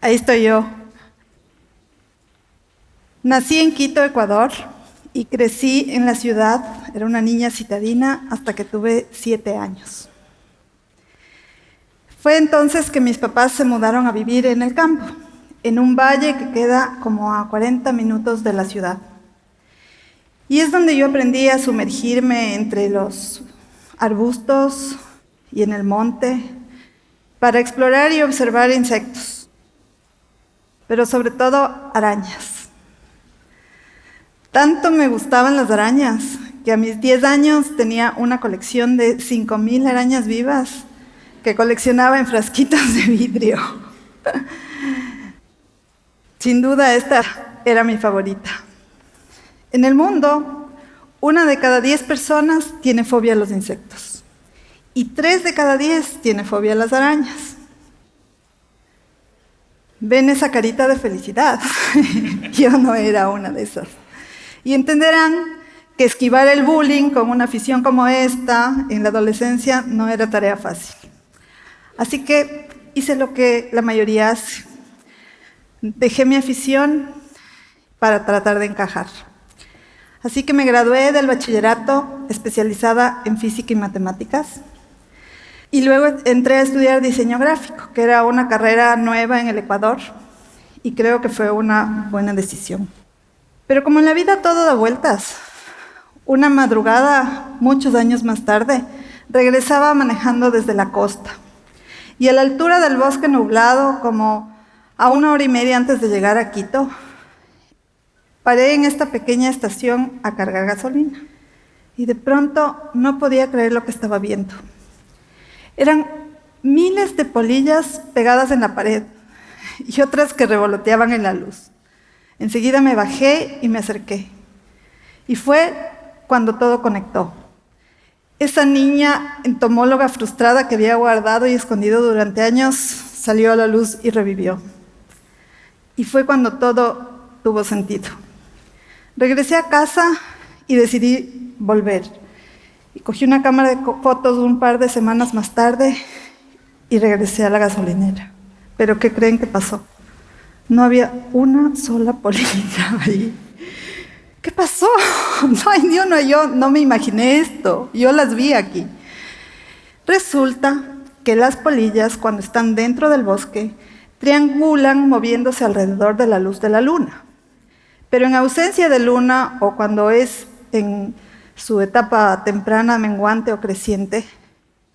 Ahí estoy yo. Nací en Quito, Ecuador, y crecí en la ciudad. Era una niña citadina hasta que tuve 7 años. Fue entonces que mis papás se mudaron a vivir en el campo, en un valle que queda como a 40 minutos de la ciudad. Y es donde yo aprendí a sumergirme entre los arbustos y en el monte para explorar y observar insectos, pero sobre todo arañas. Tanto me gustaban las arañas que a mis 10 años tenía una colección de 5,000 arañas vivas que coleccionaba en frasquitos de vidrio. Sin duda esta era mi favorita. En el mundo, 1 de cada 10 personas tiene fobia a los insectos y 3 de cada 10 tiene fobia a las arañas. ¿Ven esa carita de felicidad? Yo no era una de esas. Y entenderán que esquivar el bullying con una afición como esta en la adolescencia no era tarea fácil. Así que hice lo que la mayoría hace. Dejé mi afición para tratar de encajar. Así que me gradué del bachillerato especializada en física y matemáticas. Y luego entré a estudiar diseño gráfico, que era una carrera nueva en el Ecuador, y creo que fue una buena decisión. Pero como en la vida todo da vueltas, una madrugada, muchos años más tarde, regresaba manejando desde la costa. Y a la altura del bosque nublado, como a 1 hora y media antes de llegar a Quito, paré en esta pequeña estación a cargar gasolina. Y de pronto no podía creer lo que estaba viendo. Eran miles de polillas pegadas en la pared y otras que revoloteaban en la luz. Enseguida me bajé y me acerqué. Y fue cuando todo conectó. Esa niña entomóloga frustrada que había guardado y escondido durante años salió a la luz y revivió. Y fue cuando todo tuvo sentido. Regresé a casa y decidí volver. Y cogí una cámara de fotos un par de semanas más tarde y regresé a la gasolinera. ¿Pero qué creen que pasó? No había una sola polilla ahí. ¿Qué pasó? No hay ni uno. Yo no me imaginé esto. Yo las vi aquí. Resulta que las polillas, cuando están dentro del bosque, triangulan moviéndose alrededor de la luz de la luna. Pero en ausencia de luna, o cuando es en su etapa temprana, menguante o creciente,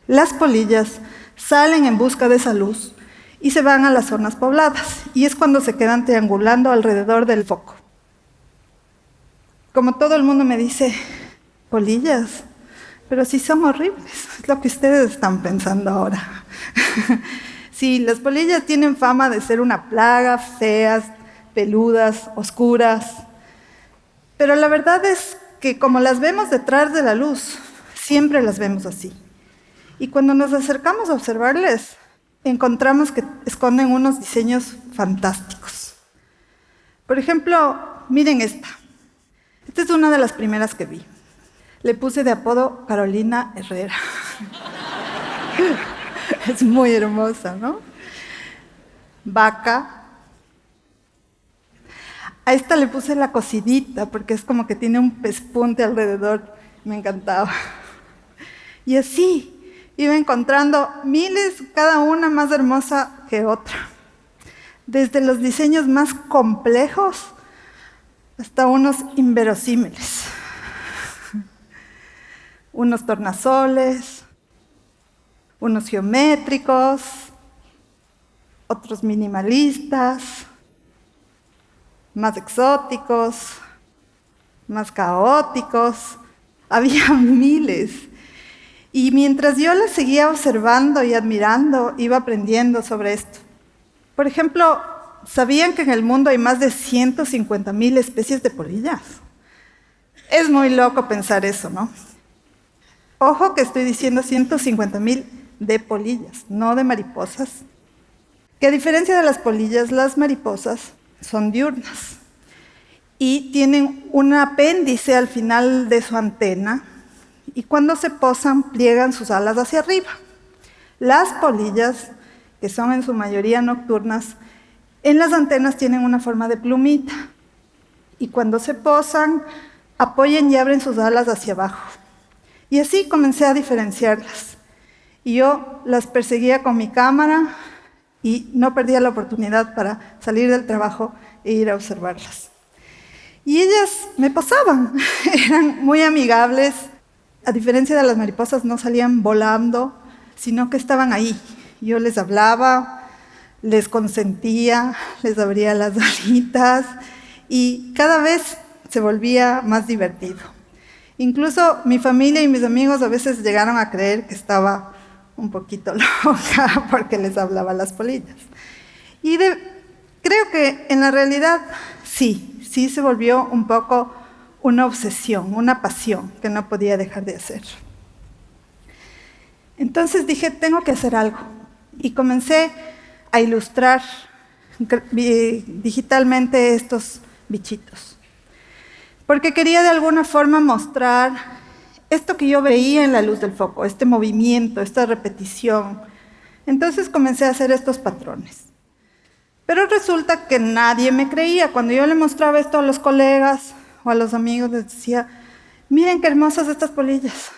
las polillas salen en busca de esa luz y se van a las zonas pobladas, y es cuando se quedan triangulando alrededor del foco. Como todo el mundo me dice, polillas, pero sí son horribles, es lo que ustedes están pensando ahora. Sí, las polillas tienen fama de ser una plaga, feas, peludas, oscuras, pero la verdad es que como las vemos detrás de la luz, siempre las vemos así. Y cuando nos acercamos a observarles, encontramos que esconden unos diseños fantásticos. Por ejemplo, miren esta. Esta es una de las primeras que vi. Le puse de apodo Carolina Herrera. Es muy hermosa, ¿no? Vaca. A esta le puse la cocidita, porque es como que tiene un pespunte alrededor. Me encantaba. Y así iba encontrando miles, cada una más hermosa que otra. Desde los diseños más complejos hasta unos inverosímiles. Unos tornasoles, unos geométricos, otros minimalistas, más exóticos, más caóticos. Había miles. Y mientras yo las seguía observando y admirando, iba aprendiendo sobre esto. Por ejemplo, ¿sabían que en el mundo hay más de 150,000 especies de polillas? Es muy loco pensar eso, ¿no? Ojo que estoy diciendo 150,000 de polillas, no de mariposas. Que a diferencia de las polillas, las mariposas son diurnas y tienen un apéndice al final de su antena, y cuando se posan pliegan sus alas hacia arriba. Las polillas, que son en su mayoría nocturnas, En las antenas tienen una forma de plumita y cuando se posan, apoyan y abren sus alas hacia abajo. Y así comencé a diferenciarlas. Y yo las perseguía con mi cámara y no perdía la oportunidad para salir del trabajo e ir a observarlas. Y ellas me posaban, eran muy amigables. A diferencia de las mariposas, no salían volando, sino que estaban ahí. Yo les hablaba, les consentía, les abría las alitas y cada vez se volvía más divertido. Incluso mi familia y mis amigos a veces llegaron a creer que estaba un poquito loca porque les hablaba a las polillas. Y creo que en la realidad sí se volvió un poco una obsesión, una pasión que no podía dejar de hacer. Entonces dije, tengo que hacer algo. Y comencé a ilustrar digitalmente estos bichitos. Porque quería de alguna forma mostrar esto que yo veía en la luz del foco, este movimiento, esta repetición. Entonces comencé a hacer estos patrones. Pero resulta que nadie me creía. Cuando yo le mostraba esto a los colegas o a los amigos, les decía, miren qué hermosas estas polillas.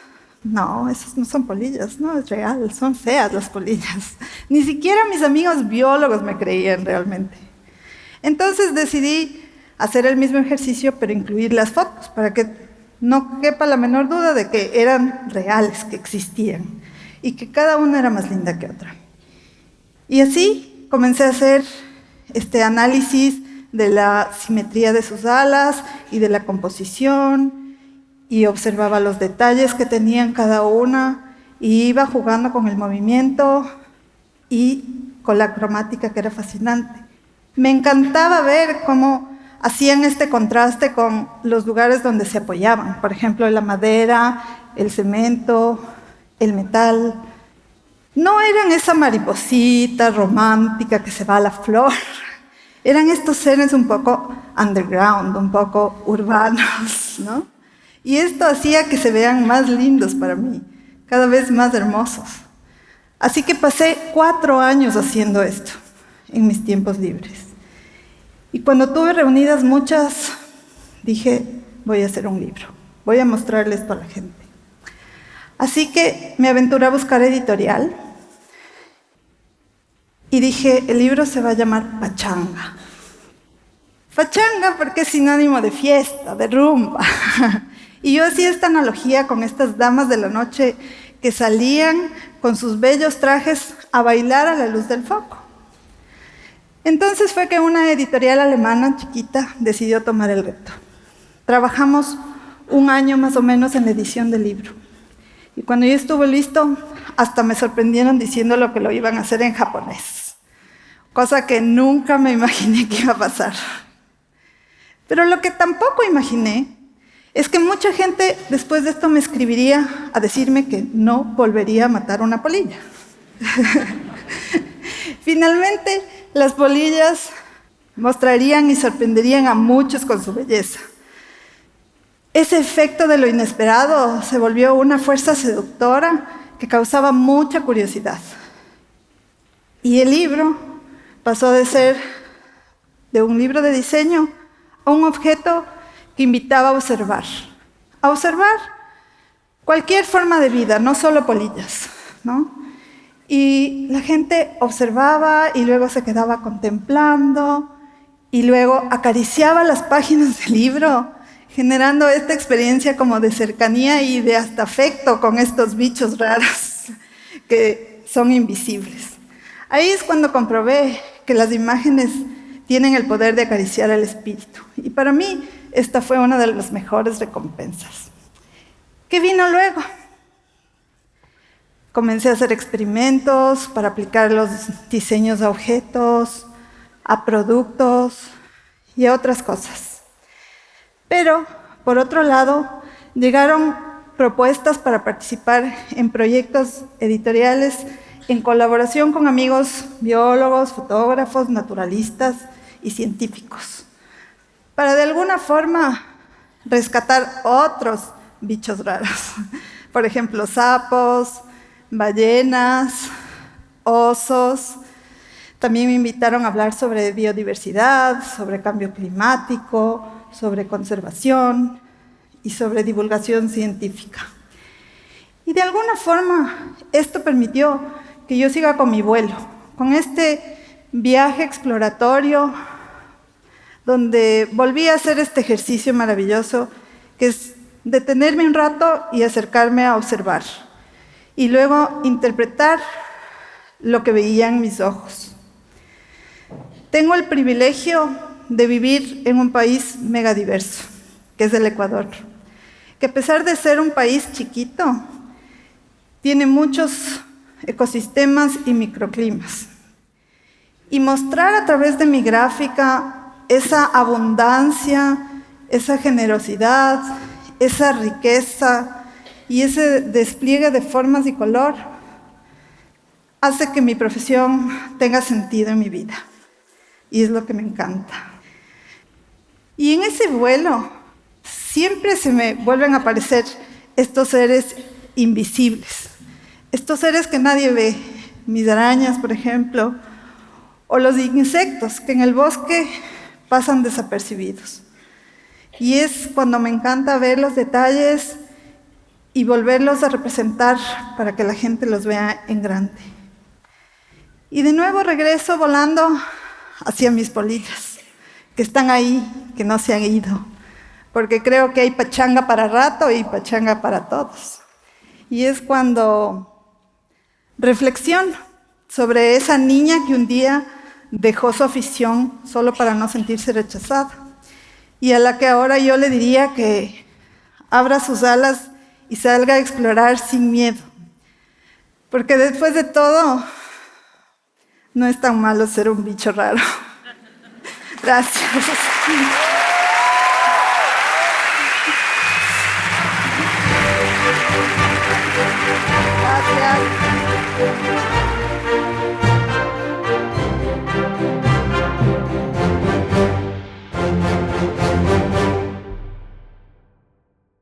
No, esas no son polillas, no, es real, son feas las polillas. Ni siquiera mis amigos biólogos me creían realmente. Entonces decidí hacer el mismo ejercicio, pero incluir las fotos, para que no quepa la menor duda de que eran reales, que existían, y que cada una era más linda que otra. Y así comencé a hacer este análisis de la simetría de sus alas y de la composición, y observaba los detalles que tenían cada una, y iba jugando con el movimiento y con la cromática, que era fascinante. Me encantaba ver cómo hacían este contraste con los lugares donde se apoyaban, por ejemplo, la madera, el cemento, el metal. No eran esa mariposita romántica que se va a la flor, eran estos seres un poco underground, un poco urbanos, ¿no? Y esto hacía que se vean más lindos para mí, cada vez más hermosos. Así que pasé 4 años haciendo esto en mis tiempos libres. Y cuando tuve reunidas muchas, dije, voy a hacer un libro, voy a mostrarle esto a la gente. Así que me aventuré a buscar editorial y dije, el libro se va a llamar Pachanga. Pachanga porque es sinónimo de fiesta, de rumba. Y yo hacía esta analogía con estas damas de la noche que salían con sus bellos trajes a bailar a la luz del foco. Entonces fue que una editorial alemana chiquita decidió tomar el reto. Trabajamos 1 año más o menos en la edición del libro. Y cuando ya estuvo listo, hasta me sorprendieron diciendo lo que lo iban a hacer en japonés. Cosa que nunca me imaginé que iba a pasar. Pero lo que tampoco imaginé es que mucha gente después de esto me escribiría a decirme que no volvería a matar una polilla. Finalmente, las polillas mostrarían y sorprenderían a muchos con su belleza. Ese efecto de lo inesperado se volvió una fuerza seductora que causaba mucha curiosidad. Y el libro pasó de ser de un libro de diseño a un objeto que invitaba a observar cualquier forma de vida, no solo polillas, ¿no? Y la gente observaba y luego se quedaba contemplando y luego acariciaba las páginas del libro, generando esta experiencia como de cercanía y de hasta afecto con estos bichos raros que son invisibles. Ahí es cuando comprobé que las imágenes tienen el poder de acariciar el espíritu. Y para mí, esta fue una de las mejores recompensas. ¿Qué vino luego? Comencé a hacer experimentos para aplicar los diseños a objetos, a productos y a otras cosas. Pero, por otro lado, llegaron propuestas para participar en proyectos editoriales en colaboración con amigos biólogos, fotógrafos, naturalistas y científicos, para de alguna forma rescatar otros bichos raros. Por ejemplo, sapos, ballenas, osos, También me invitaron a hablar sobre biodiversidad, sobre cambio climático, sobre conservación y sobre divulgación científica. Y de alguna forma esto permitió que yo siga con mi vuelo, con este viaje exploratorio donde volví a hacer este ejercicio maravilloso que es detenerme un rato y acercarme a observar y luego interpretar lo que veía en mis ojos. Tengo el privilegio de vivir en un país megadiverso, que es el Ecuador, que a pesar de ser un país chiquito, tiene muchos ecosistemas y microclimas. Y mostrar a través de mi gráfica esa abundancia, esa generosidad, esa riqueza y ese despliegue de formas y color hace que mi profesión tenga sentido en mi vida. Y es lo que me encanta. Y en ese vuelo siempre se me vuelven a aparecer estos seres invisibles, estos seres que nadie ve, mis arañas, por ejemplo, o los insectos que en el bosque pasan desapercibidos. Y es cuando me encanta ver los detalles y volverlos a representar para que la gente los vea en grande. Y de nuevo regreso volando hacia mis polillas, que están ahí, que no se han ido, porque creo que hay pachanga para rato y pachanga para todos. Y es cuando reflexiono sobre esa niña que un día dejó su afición solo para no sentirse rechazada, y a la que ahora yo le diría que abra sus alas y salga a explorar sin miedo, porque después de todo, no es tan malo ser un bicho raro. Gracias. Gracias.